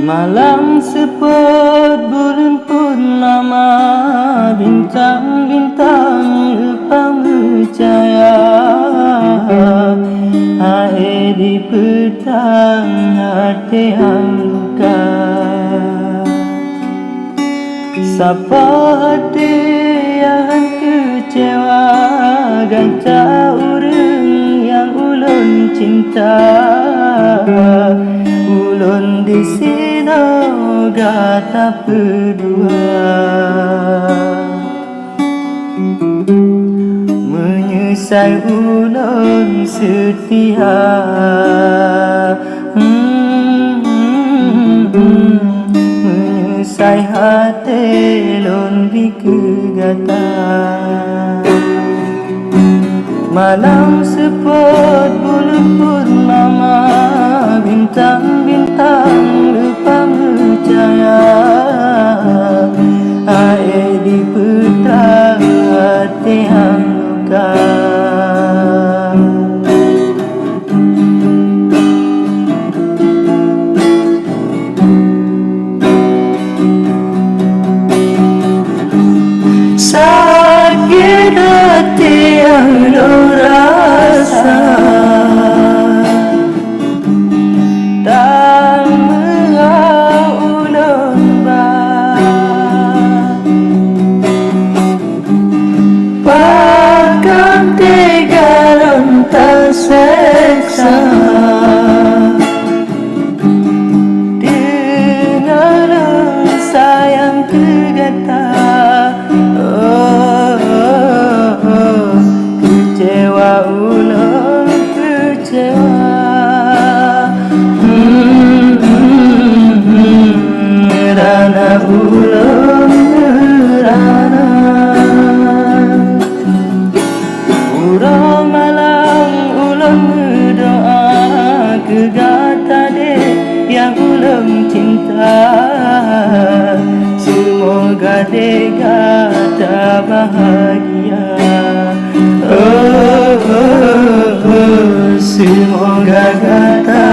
Malam seput bulan purnama, bintang-bintang lupa bercahaya. Air di petang hati hamka. Siapa hati yang kecewa, ganta orang yang ulun cinta. Ulun di sini gata berdua, menyesal ulun setia. Menyesal hati ulun di kegata. Malam seput bulan purnama, bintang-bintang lupa bercahaya. Air di petang hati hamka. Sakit hati yang lu rasa, tak ulun bahkan tega dan terseksa. Dengan sayang kegata. Kecewa ulun kecewa. Merana ulun merana. Urang malam ulun berdoa, kegata dek yang ulun cinta. Semoga dek gata bahagia. Semoga gata